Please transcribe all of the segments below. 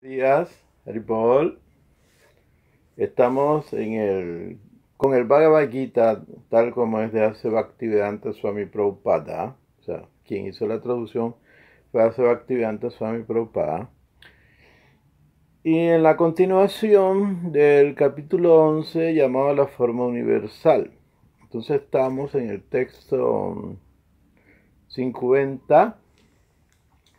Días, Haribol. Estamos con el Bhagavad Gita, tal como es de Asa Bhaktivedanta Swami Prabhupada. O sea, quien hizo la traducción fue Asa Bhaktivedanta Swami Prabhupada. Y en la continuación del capítulo 11, llamado La Forma Universal. Entonces estamos en el texto 50,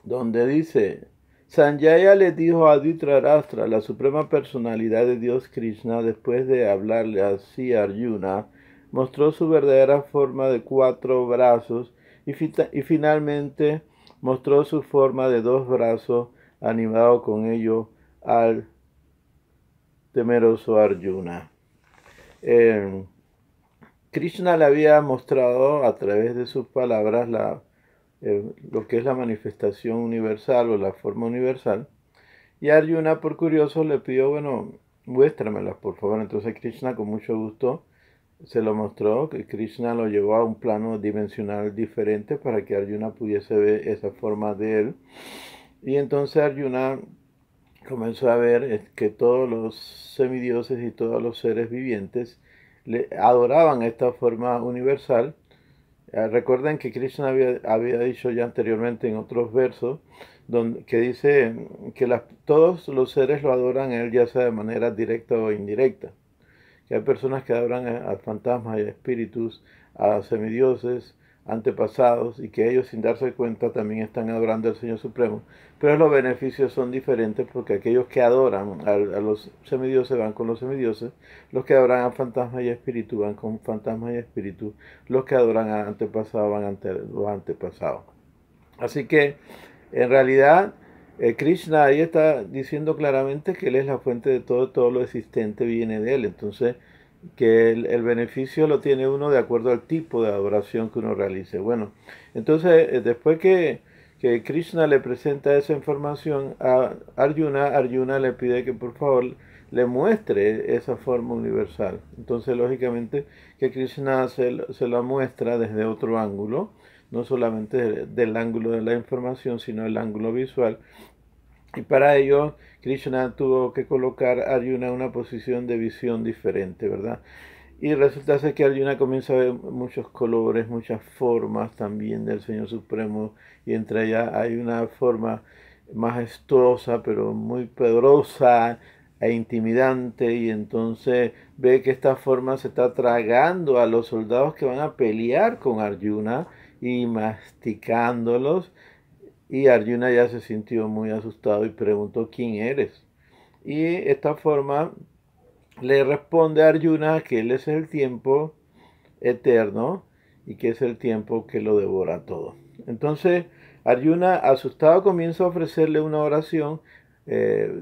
donde dice: Sanjaya le dijo a Dhritarashtra, la suprema personalidad de Dios Krishna, después de hablarle así a Arjuna, mostró su verdadera forma de 4 brazos y finalmente mostró su forma de 2 brazos, animado con ello al temeroso Arjuna. Krishna le había mostrado a través de sus palabras lo que es la manifestación universal o la forma universal. Y Arjuna, por curioso, le pidió, bueno, muéstramelas, por favor. Entonces Krishna, con mucho gusto, se lo mostró, que Krishna lo llevó a un plano dimensional diferente para que Arjuna pudiese ver esa forma de él. Y entonces Arjuna comenzó a ver que todos los semidioses y todos los seres vivientes le adoraban esta forma universal. Recuerden que Krishna había dicho ya anteriormente en otros versos que dice que todos los seres lo adoran a él, ya sea de manera directa o indirecta. Que hay personas que adoran a fantasmas y a espíritus, a semidioses, antepasados, y que ellos sin darse cuenta también están adorando al Señor Supremo. Pero los beneficios son diferentes porque aquellos que adoran a los semidioses van con los semidioses, los que adoran a fantasmas y espíritus van con fantasmas y espíritus, los que adoran a antepasados van ante los antepasados. Así que en realidad Krishna ahí está diciendo claramente que Él es la fuente de todo lo existente viene de Él. Entonces, que el beneficio lo tiene uno de acuerdo al tipo de adoración que uno realice. Bueno, entonces después que Krishna le presenta esa información a Arjuna, Arjuna le pide que por favor le muestre esa forma universal. Entonces, lógicamente, que Krishna se la muestra desde otro ángulo, no solamente del ángulo de la información, sino el ángulo visual. Y para ello, Krishna tuvo que colocar a Arjuna en una posición de visión diferente, ¿verdad? Y resulta ser que Arjuna comienza a ver muchos colores, muchas formas también del Señor Supremo, y entre ellas hay una forma majestuosa, pero muy poderosa e intimidante, y entonces ve que esta forma se está tragando a los soldados que van a pelear con Arjuna y masticándolos, y Arjuna ya se sintió muy asustado y preguntó: ¿quién eres? Y esta forma le responde a Arjuna que él es el tiempo eterno y que es el tiempo que lo devora todo. Entonces Arjuna, asustado, comienza a ofrecerle una oración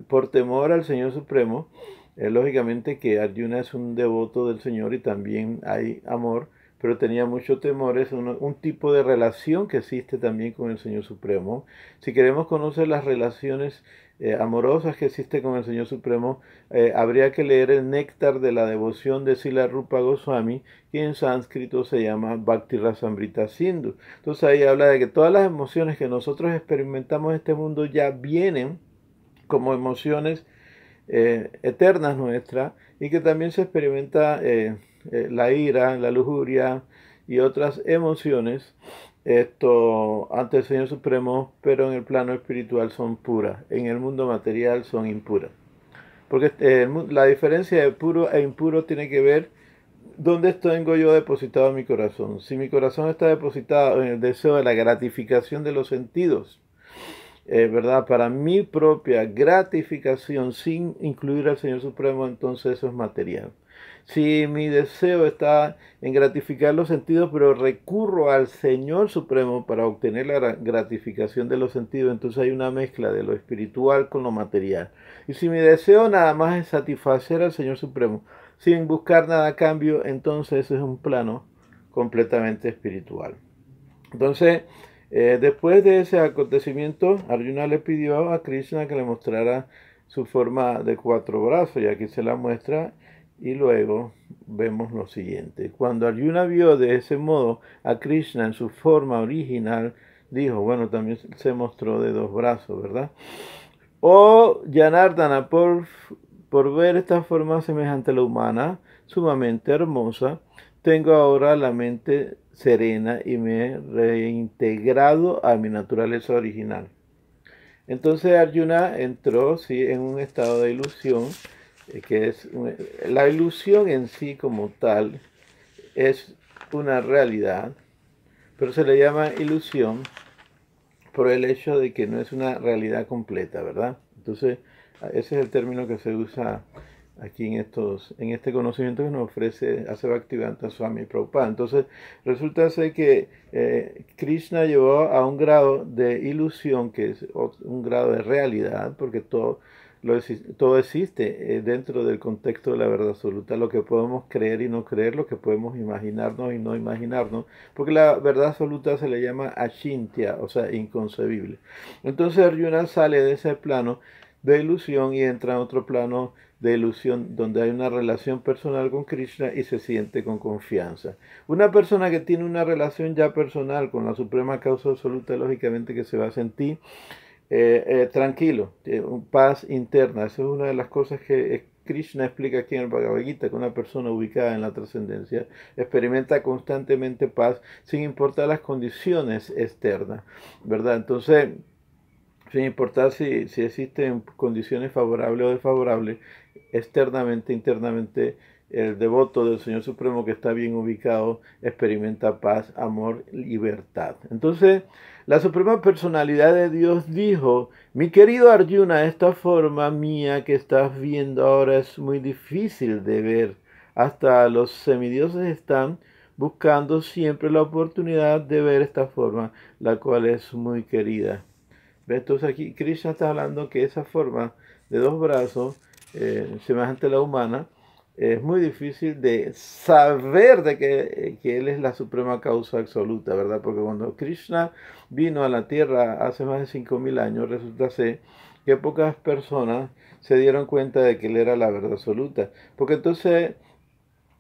por temor al Señor Supremo. Lógicamente que Arjuna es un devoto del Señor y también hay amor, pero tenía mucho temor. Es un tipo de relación que existe también con el Señor Supremo. Si queremos conocer las relaciones amorosas que existen con el Señor Supremo, habría que leer el Néctar de la Devoción de Srila Rupa Goswami, que en sánscrito se llama Bhakti Rasamrita Sindhu. Entonces ahí habla de que todas las emociones que nosotros experimentamos en este mundo ya vienen como emociones eternas nuestras, y que también se experimenta la ira, la lujuria y otras emociones ante el Señor Supremo, pero en el plano espiritual son puras, en el mundo material son impuras. Porque la diferencia de puro e impuro tiene que ver dónde tengo yo depositado mi corazón. Si mi corazón está depositado en el deseo de la gratificación de los sentidos, ¿verdad? Para mi propia gratificación sin incluir al Señor Supremo, entonces eso es material. Si mi deseo está en gratificar los sentidos, pero recurro al Señor Supremo para obtener la gratificación de los sentidos, entonces hay una mezcla de lo espiritual con lo material. Y si mi deseo nada más es satisfacer al Señor Supremo, sin buscar nada a cambio, entonces ese es un plano completamente espiritual. Entonces, después de ese acontecimiento, Arjuna le pidió a Krishna que le mostrara su forma de 4 brazos, y aquí se la muestra, y luego vemos lo siguiente. Cuando Arjuna vio de ese modo a Krishna en su forma original, dijo, bueno, también se mostró de 2 brazos, ¿verdad? Oh Janardana, por ver esta forma semejante a la humana, sumamente hermosa, tengo ahora la mente serena y me he reintegrado a mi naturaleza original. Entonces Arjuna entró sí, en un estado de ilusión, la ilusión en sí como tal es una realidad, pero se le llama ilusión por el hecho de que no es una realidad completa, ¿verdad? Entonces, ese es el término que se usa aquí en este conocimiento que nos ofrece hace Bhaktivedanta Swami Prabhupada. Entonces, resulta ser que Krishna llevó a un grado de ilusión, que es un grado de realidad, porque todo existe dentro del contexto de la verdad absoluta, lo que podemos creer y no creer, lo que podemos imaginarnos y no imaginarnos, porque la verdad absoluta se le llama achintya, o sea, inconcebible. Entonces Arjuna sale de ese plano de ilusión y entra en otro plano de ilusión donde hay una relación personal con Krishna y se siente con confianza. Una persona que tiene una relación ya personal con la suprema causa absoluta, lógicamente que se va a sentir tranquilo, paz interna. Esa es una de las cosas que Krishna explica aquí en el Bhagavad Gita, que una persona ubicada en la trascendencia experimenta constantemente paz sin importar las condiciones externas, ¿verdad? Entonces, sin importar si existen condiciones favorables o desfavorables, externamente, internamente, el devoto del Señor Supremo que está bien ubicado experimenta paz, amor, libertad. Entonces, la Suprema Personalidad de Dios dijo, mi querido Arjuna, esta forma mía que estás viendo ahora es muy difícil de ver. Hasta los semidioses están buscando siempre la oportunidad de ver esta forma, la cual es muy querida. Entonces aquí Krishna está hablando que esa forma de dos brazos, semejante a la humana, es muy difícil de saber de que Él es la suprema causa absoluta, ¿verdad? Porque cuando Krishna vino a la tierra hace más de 5.000 años, resulta ser que pocas personas se dieron cuenta de que Él era la verdad absoluta. Porque entonces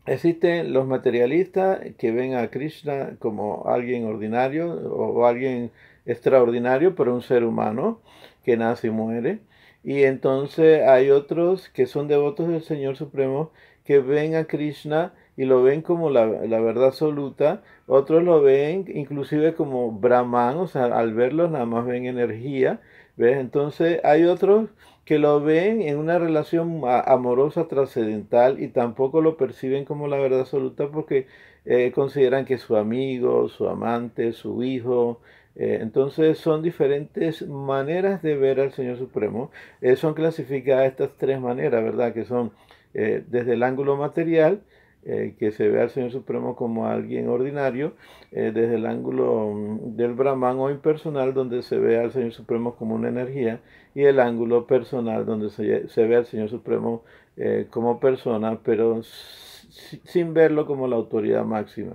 existen los materialistas que ven a Krishna como alguien ordinario o alguien extraordinario, pero un ser humano que nace y muere. Y entonces hay otros que son devotos del Señor Supremo que ven a Krishna y lo ven como la verdad absoluta. Otros lo ven inclusive como Brahman, o sea, al verlos nada más ven energía. ¿Ves? Entonces hay otros que lo ven en una relación amorosa trascendental y tampoco lo perciben como la verdad absoluta porque consideran que es su amigo, su amante, su hijo. Entonces son diferentes maneras de ver al Señor Supremo. Son clasificadas estas tres maneras, ¿verdad? Que son desde el ángulo material, que se ve al Señor Supremo como alguien ordinario, desde el ángulo del Brahman o impersonal, donde se ve al Señor Supremo como una energía, y el ángulo personal, donde se ve al Señor Supremo como persona, pero sin verlo como la autoridad máxima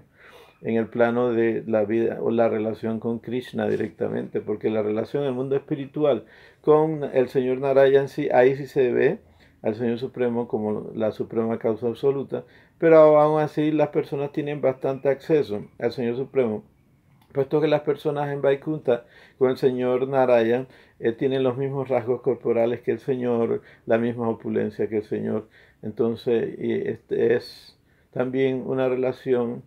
en el plano de la vida o la relación con Krishna directamente, porque la relación en el mundo espiritual con el Señor Narayan, sí, ahí sí se ve al Señor Supremo como la suprema causa absoluta, pero aún así las personas tienen bastante acceso al Señor Supremo, puesto que las personas en Vaikunta con el Señor Narayan tienen los mismos rasgos corporales que el Señor, la misma opulencia que el Señor. Entonces, este es también una relación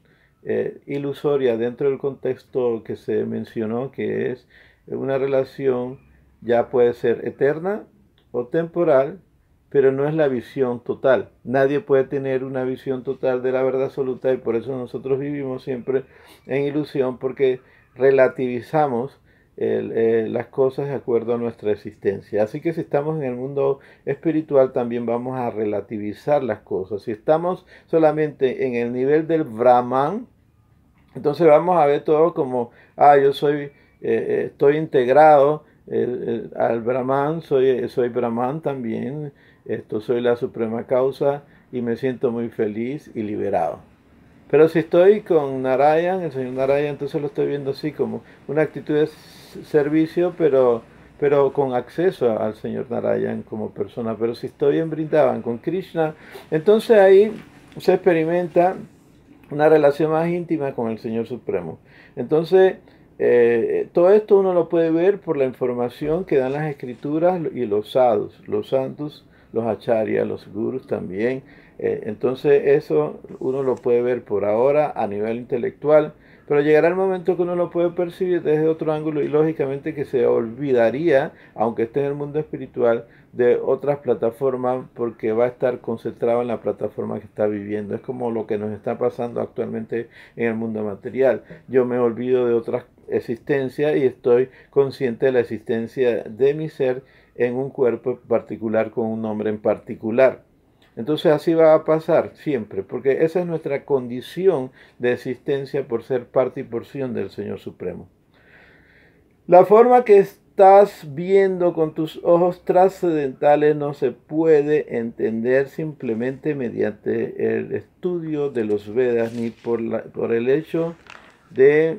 ilusoria dentro del contexto que se mencionó, que es una relación ya puede ser eterna o temporal, pero no es la visión total. Nadie puede tener una visión total de la verdad absoluta y por eso nosotros vivimos siempre en ilusión porque relativizamos las cosas de acuerdo a nuestra existencia. Así que si estamos en el mundo espiritual también vamos a relativizar las cosas. Si estamos solamente en el nivel del Brahman, entonces vamos a ver todo como, yo estoy integrado al Brahman, soy Brahman también, soy la suprema causa y me siento muy feliz y liberado. Pero si estoy con Narayan, el señor Narayan, entonces lo estoy viendo así como una actitud de servicio, pero con acceso al señor Narayan como persona. Pero si estoy en Vrindavan con Krishna, entonces ahí se experimenta una relación más íntima con el Señor Supremo. Entonces, Todo esto uno lo puede ver por la información que dan las escrituras y los sadhus, los santos, los acharyas, los gurus también. Entonces eso uno lo puede ver por ahora a nivel intelectual, pero llegará el momento que uno lo puede percibir desde otro ángulo y lógicamente que se olvidaría, aunque esté en el mundo espiritual, de otras plataformas porque va a estar concentrado en la plataforma que está viviendo. Es como lo que nos está pasando actualmente en el mundo material. Yo me olvido de otras existencias y estoy consciente de la existencia de mi ser en un cuerpo particular con un nombre en particular. Entonces así va a pasar siempre, porque esa es nuestra condición de existencia por ser parte y porción del Señor Supremo. La forma que estás viendo con tus ojos trascendentales no se puede entender simplemente mediante el estudio de los Vedas ni por el hecho de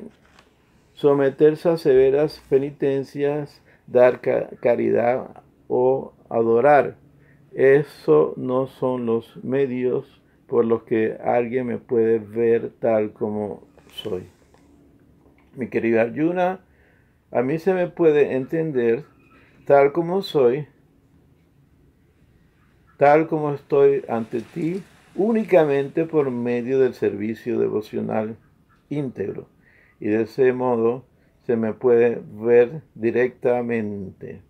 someterse a severas penitencias, dar caridad o adorar. Eso no son los medios por los que alguien me puede ver tal como soy. Mi querido Arjuna, a mí se me puede entender tal como soy, tal como estoy ante ti, únicamente por medio del servicio devocional íntegro. Y de ese modo se me puede ver directamente.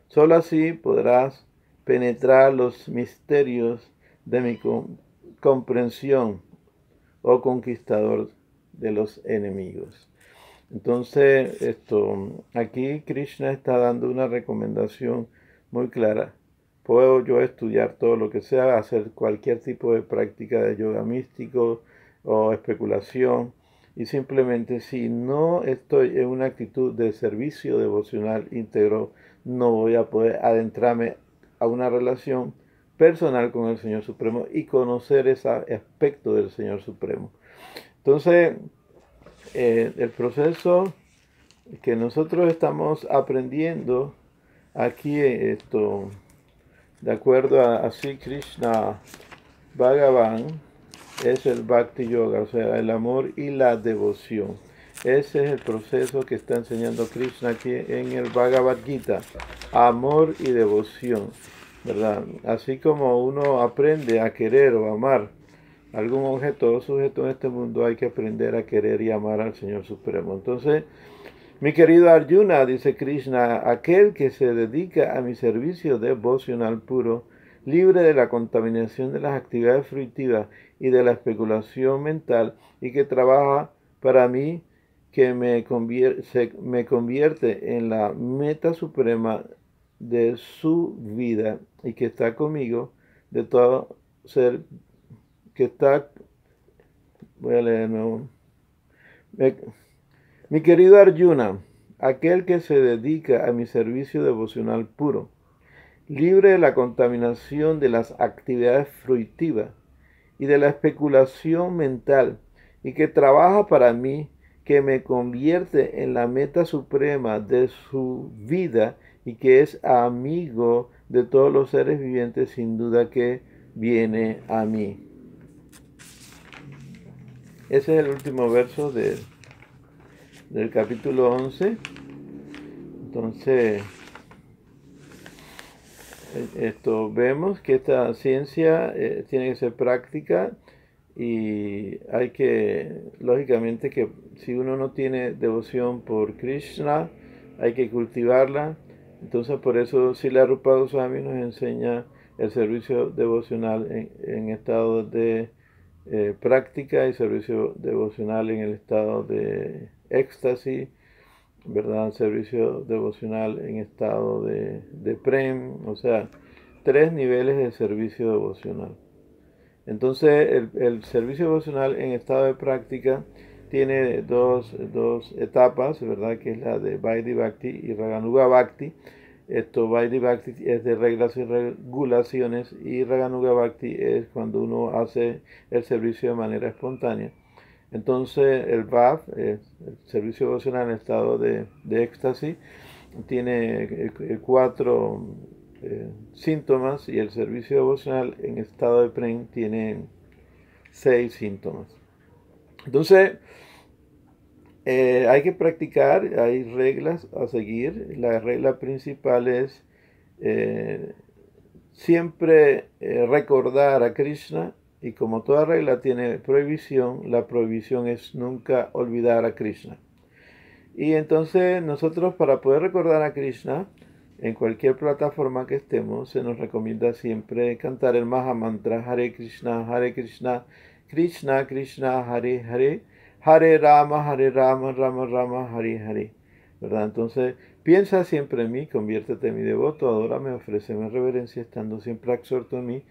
Solo así podrás penetrar los misterios de mi comprensión, oh conquistador de los enemigos. Entonces, aquí Krishna está dando una recomendación muy clara. Puedo yo estudiar todo lo que sea, hacer cualquier tipo de práctica de yoga místico o especulación, y simplemente si no estoy en una actitud de servicio devocional íntegro, no voy a poder adentrarme a una relación personal con el Señor Supremo y conocer ese aspecto del Señor Supremo. Entonces, el proceso que nosotros estamos aprendiendo aquí, de acuerdo a Sri Krishna Bhagavan, es el Bhakti Yoga, o sea, el amor y la devoción. Ese es el proceso que está enseñando Krishna aquí en el Bhagavad Gita, amor y devoción, ¿verdad? Así como uno aprende a querer o amar algún objeto o sujeto en este mundo, hay que aprender a querer y amar al Señor Supremo. Entonces, mi querido Arjuna, dice Krishna, aquel que se dedica a mi servicio devocional puro, libre de la contaminación de las actividades fruitivas y de la especulación mental, y que trabaja para mí, que me convierte en la meta suprema de su vida y que está conmigo, de todo ser que está, voy a leer de nuevo. Mi querido Arjuna, aquel que se dedica a mi servicio devocional puro, libre de la contaminación de las actividades fruitivas y de la especulación mental, y que trabaja para mí, que me convierte en la meta suprema de su vida y que es amigo de todos los seres vivientes, sin duda que viene a mí. Ese es el último verso del capítulo 11. Entonces, vemos que esta ciencia tiene que ser práctica y hay que, lógicamente, que si uno no tiene devoción por Krishna, hay que cultivarla. Entonces, por eso Srila Rupa Goswami nos enseña el servicio devocional en estado de práctica y servicio devocional en el estado de éxtasis, ¿verdad? Servicio devocional en estado de prem, o sea, 3 niveles de servicio devocional. Entonces, el servicio devocional en estado de práctica tiene dos etapas, ¿verdad? Que es la de Vaidhi Bhakti y Raganuga Bhakti. Vaidhi Bhakti es de reglas y regulaciones y Raganuga Bhakti es cuando uno hace el servicio de manera espontánea. Entonces el VAV, el servicio devocional en estado de éxtasis, tiene 4 síntomas y el servicio devocional en estado de prem tiene 6 síntomas. Entonces, hay que practicar, hay reglas a seguir. La regla principal es eh, siempre recordar a Krishna, y como toda regla tiene prohibición, la prohibición es nunca olvidar a Krishna. Y entonces nosotros, para poder recordar a Krishna, en cualquier plataforma que estemos, se nos recomienda siempre cantar el Maha Mantra: Hare Krishna, Krishna Krishna, Hare Hare, Hare Rama, Rama Rama, Hare Hare. ¿Verdad? Entonces, piensa siempre en mí, conviértete en mi devoto, adórame, ofréceme reverencia, estando siempre absorto en mí,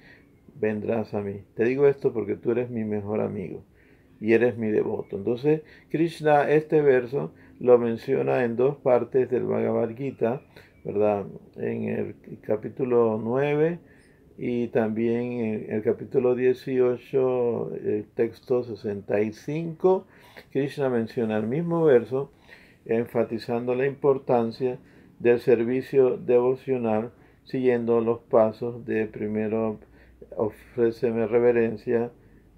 vendrás a mí. Te digo esto porque tú eres mi mejor amigo y eres mi devoto. Entonces, Krishna, este verso lo menciona en dos partes del Bhagavad Gita, ¿verdad? En el capítulo 9 y también en el capítulo 18, el texto 65. Krishna menciona el mismo verso, enfatizando la importancia del servicio devocional, siguiendo los pasos de primero ofréceme reverencia,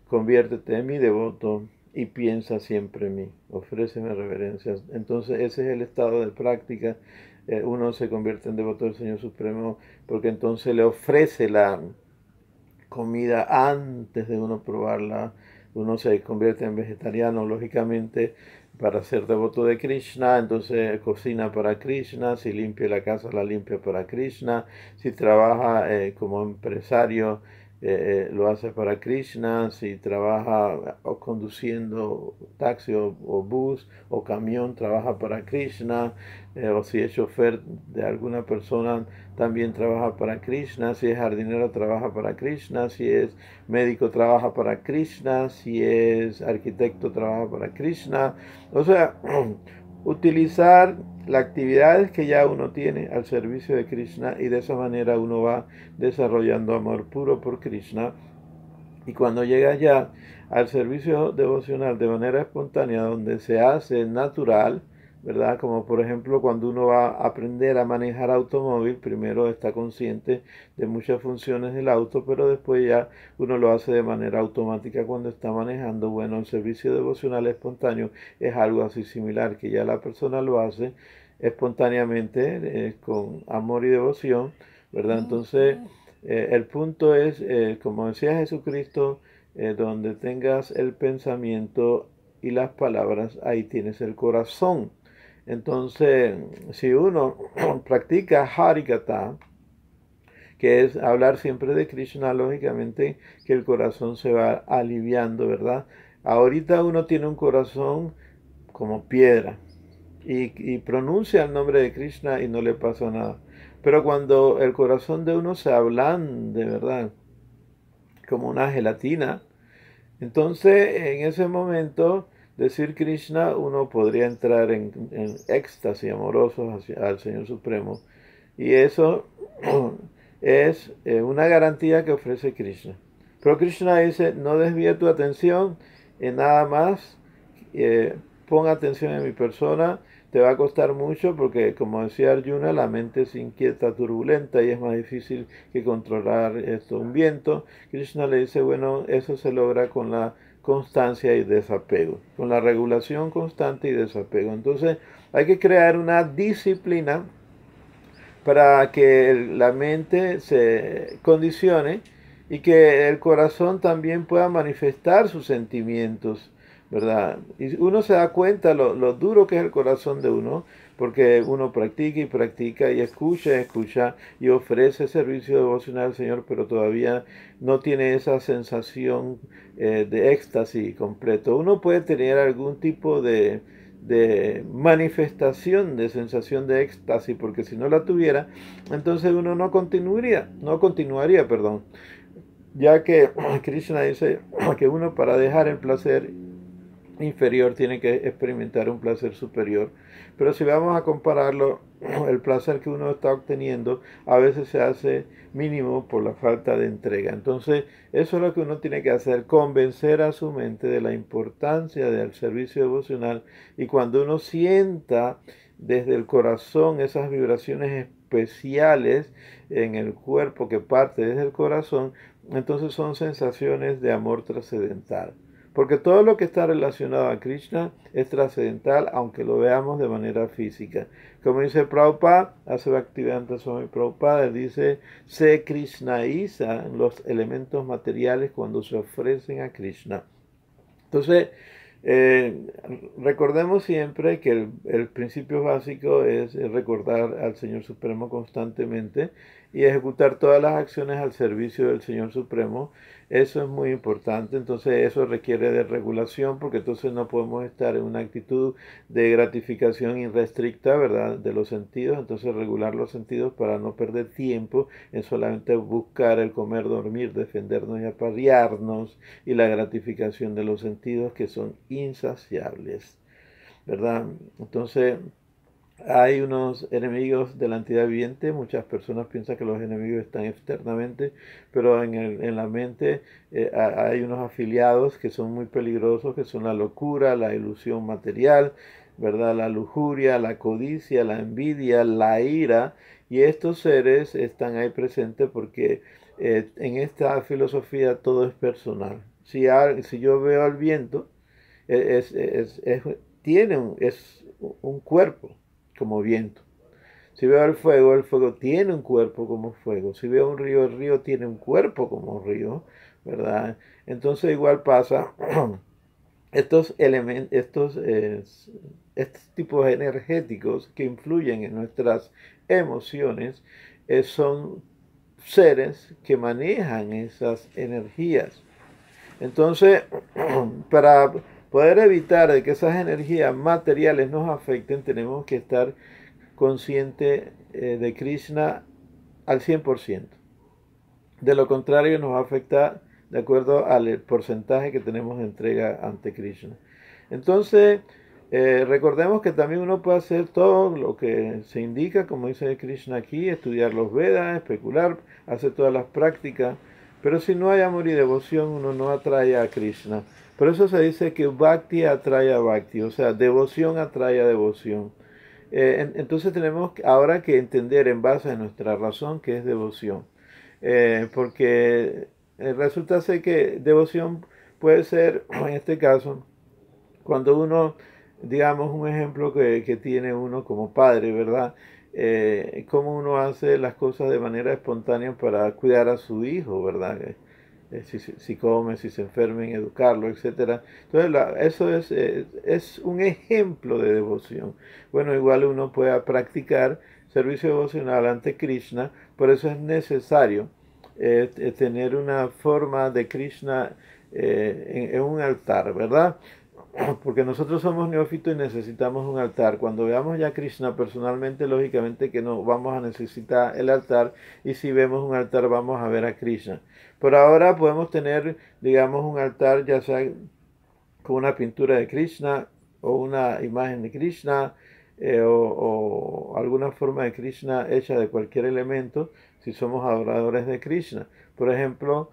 conviértete en mi devoto y piensa siempre en mí, ofréceme reverencias. Entonces ese es el estado de práctica. Uno se convierte en devoto del Señor Supremo porque entonces le ofrece la comida antes de uno probarla. Uno se convierte en vegetariano, lógicamente, para ser devoto de Krishna. Entonces cocina para Krishna. Si limpia la casa, la limpia para Krishna. Si trabaja como empresario, lo hace para Krishna. Si trabaja conduciendo taxi o bus o camión, trabaja para Krishna. O si es chofer de alguna persona, también trabaja para Krishna. Si es jardinero, trabaja para Krishna. Si es médico, trabaja para Krishna. Si es arquitecto, trabaja para Krishna. O sea, utilizar las actividades que ya uno tiene al servicio de Krishna, y de esa manera uno va desarrollando amor puro por Krishna. Y cuando llega ya al servicio devocional de manera espontánea, donde se hace natural, ¿verdad? Como por ejemplo cuando uno va a aprender a manejar automóvil, primero está consciente de muchas funciones del auto, pero después ya uno lo hace de manera automática cuando está manejando. Bueno, el servicio devocional espontáneo es algo así similar, que ya la persona lo hace espontáneamente, con amor y devoción, ¿verdad? Entonces, el punto es, como decía Jesucristo, donde tengas el pensamiento y las palabras, ahí tienes el corazón. Entonces, si uno practica Harikata, que es hablar siempre de Krishna, lógicamente que el corazón se va aliviando, ¿verdad? Ahorita uno tiene un corazón como piedra y pronuncia el nombre de Krishna y no le pasa nada. Pero cuando el corazón de uno se ablande, ¿verdad? Como una gelatina, entonces en ese momento decir Krishna, uno podría entrar en éxtasis amoroso al Señor Supremo. Y eso es una garantía que ofrece Krishna. Pero Krishna dice: no desvíe tu atención en nada más, eh, pon atención en mi persona. Te va a costar mucho porque, como decía Arjuna, la mente es inquieta, turbulenta, y es más difícil que controlar esto, un viento. Krishna le dice: bueno, eso se logra con la constancia y desapego, con la regulación constante y desapego. Entonces hay que crear una disciplina para que la mente se condicione y que el corazón también pueda manifestar sus sentimientos, ¿verdad? Y uno se da cuenta lo duro que es el corazón de uno, porque uno practica y practica y escucha y escucha y ofrece servicio devocional al Señor, pero todavía no tiene esa sensación de éxtasis completo. Uno puede tener algún tipo de manifestación de sensación de éxtasis, porque si no la tuviera, entonces uno no continuaría, perdón, ya que Krishna dice que uno, para dejar el placer inferior, tiene que experimentar un placer superior. Pero si vamos a compararlo, el placer que uno está obteniendo a veces se hace mínimo por la falta de entrega. Entonces, eso es lo que uno tiene que hacer: convencer a su mente de la importancia del servicio devocional. Y cuando uno sienta desde el corazón esas vibraciones especiales en el cuerpo que parte desde el corazón, entonces son sensaciones de amor trascendental. porque todo lo que está relacionado a Krishna es trascendental, aunque lo veamos de manera física. Como dice Prabhupada, hace Bhaktivedanta Swami Prabhupada, él dice, se krishnaiza los elementos materiales cuando se ofrecen a Krishna. Entonces, eh, recordemos siempre que el principio básico es recordar al Señor Supremo constantemente y ejecutar todas las acciones al servicio del Señor Supremo. Eso es muy importante. Entonces eso requiere de regulación, porque entonces no podemos estar en una actitud de gratificación irrestricta, ¿verdad?, de los sentidos. Entonces regular los sentidos para no perder tiempo en solamente buscar el comer, dormir, defendernos y aparearnos, y la gratificación de los sentidos, que son insaciables, ¿verdad? Entonces, hay unos enemigos de la entidad viviente. Muchas personas piensan que los enemigos están externamente, pero en la mente hay unos afiliados que son muy peligrosos, que son la locura, la ilusión material, ¿verdad? La lujuria, la codicia, la envidia, la ira. Y estos seres están ahí presentes porque en esta filosofía todo es personal. Si yo veo al viento, es un cuerpo como viento. Si veo el fuego tiene un cuerpo como fuego. Si veo un río, el río tiene un cuerpo como río, ¿verdad? Entonces igual pasa, estos elementos, estos tipos energéticos que influyen en nuestras emociones, son seres que manejan esas energías. Entonces, para poder evitar de que esas energías materiales nos afecten, tenemos que estar conscientes de Krishna al 100%. De lo contrario, nos va a afectar de acuerdo al porcentaje que tenemos de entrega ante Krishna. Entonces, recordemos que también uno puede hacer todo lo que se indica, como dice Krishna aquí, estudiar los Vedas, especular, hacer todas las prácticas, pero si no hay amor y devoción, uno no atrae a Krishna. Por eso se dice que Bhakti atrae a Bhakti, o sea, devoción atrae a devoción. Entonces tenemos ahora que entender en base a nuestra razón qué es devoción. Porque resulta ser que devoción puede ser, en este caso, cuando uno, digamos, un ejemplo que tiene uno como padre, ¿verdad? Cómo uno hace las cosas de manera espontánea para cuidar a su hijo, ¿verdad? Si come, si se enferma, en educarlo, etcétera. Entonces, eso es un ejemplo de devoción. Bueno, igual uno pueda practicar servicio devocional ante Krishna, por eso es necesario tener una forma de Krishna en un altar, ¿verdad? Porque nosotros somos neófitos y necesitamos un altar. Cuando veamos ya a Krishna personalmente, lógicamente que no vamos a necesitar el altar, y si vemos un altar vamos a ver a Krishna. Por ahora podemos tener, digamos, un altar ya sea con una pintura de Krishna o una imagen de Krishna, o alguna forma de Krishna hecha de cualquier elemento, si somos adoradores de Krishna. Por ejemplo,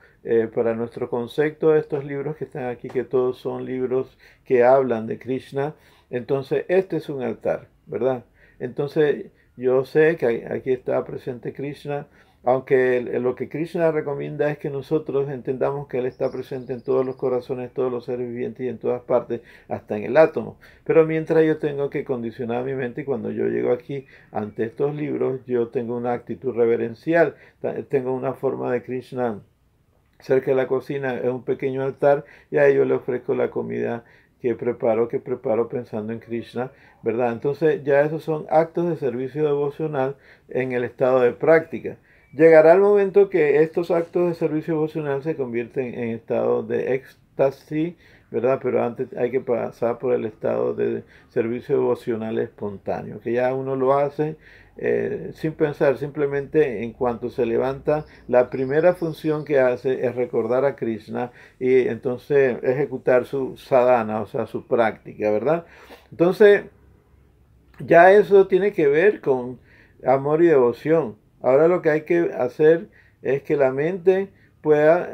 para nuestro concepto, estos libros que están aquí, que todos son libros que hablan de Krishna, entonces este es un altar, ¿verdad? Entonces yo sé que aquí está presente Krishna, aunque lo que Krishna recomienda es que nosotros entendamos que Él está presente en todos los corazones, todos los seres vivientes y en todas partes, hasta en el átomo. Pero mientras yo tengo que condicionar mi mente, y cuando yo llego aquí ante estos libros, yo tengo una actitud reverencial, tengo una forma de Krishna cerca de la cocina, es un pequeño altar, y a ello le ofrezco la comida que preparo pensando en Krishna, ¿verdad? Entonces ya esos son actos de servicio devocional en el estado de práctica. Llegará el momento que estos actos de servicio devocional se convierten en estado de éxtasis, ¿verdad? Pero antes hay que pasar por el estado de servicio devocional espontáneo, que ya uno lo hace sin pensar, simplemente en cuanto se levanta, la primera función que hace es recordar a Krishna y entonces ejecutar su sadhana, o sea, su práctica, ¿verdad? Entonces, ya eso tiene que ver con amor y devoción. Ahora lo que hay que hacer es que la mente pueda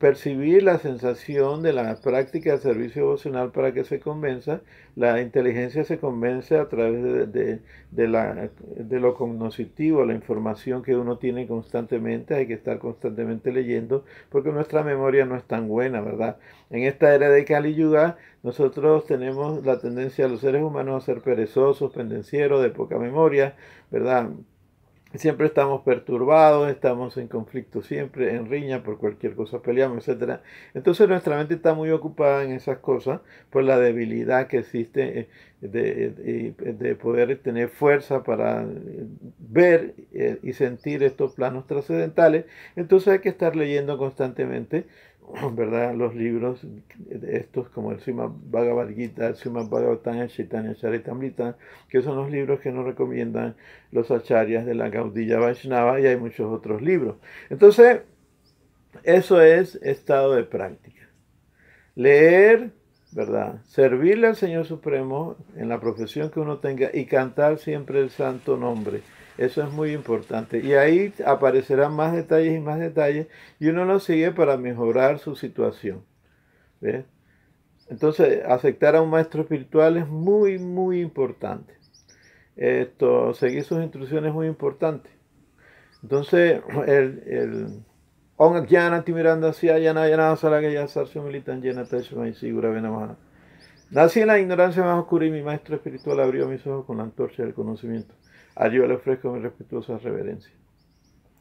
percibir la sensación de la práctica del servicio devocional para que se convenza. La inteligencia se convence a través de lo cognoscitivo, la información que uno tiene constantemente. Hay que estar constantemente leyendo porque nuestra memoria no es tan buena, ¿verdad? En esta era de Kali Yuga, nosotros tenemos la tendencia de los seres humanos a ser perezosos, pendencieros, de poca memoria, ¿verdad? Siempre estamos perturbados, estamos en conflicto siempre, en riña, por cualquier cosa peleamos, etcétera. Entonces nuestra mente está muy ocupada en esas cosas por la debilidad que existe de poder tener fuerza para ver y sentir estos planos trascendentales. Entonces hay que estar leyendo constantemente, ¿verdad? Los libros de estos como el Srimad Bhagavad Gita, el Srimad Bhagavatam, el Chaitanya Charitamrita, que son los libros que nos recomiendan los acharyas de la Gaudiya Vaishnava, y hay muchos otros libros. Entonces, eso es estado de práctica. Leer, ¿verdad? Servirle al Señor Supremo en la profesión que uno tenga y cantar siempre el santo nombre. Eso es muy importante. Y ahí aparecerán más detalles y más detalles y uno lo sigue para mejorar su situación. ¿Ves? Entonces, aceptar a un maestro espiritual es muy, muy importante. Seguir sus instrucciones es muy importante. Entonces, Om Jnana Timiranda Yana Yana Salagaya Sarsio Militan Jena Teshmai Sigura Venamaha. Nací en la ignorancia más oscura y mi maestro espiritual abrió mis ojos con la antorcha del conocimiento. A yo le ofrezco mi respetuosa reverencia.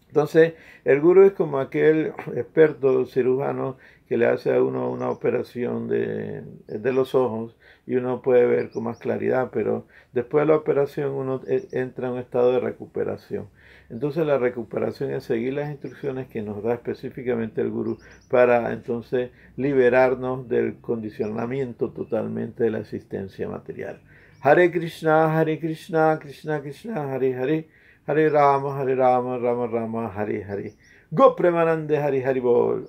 Entonces, el gurú es como aquel experto cirujano que le hace a uno una operación de los ojos y uno puede ver con más claridad, pero después de la operación uno entra en un estado de recuperación. Entonces, la recuperación es seguir las instrucciones que nos da específicamente el gurú para entonces liberarnos del condicionamiento totalmente de la existencia material. Hare Krishna, Krishna Krishna, Hare Hare. Hare Rama, Rama Rama, Hare Hare. Go Premanande, Hare Hare Bol.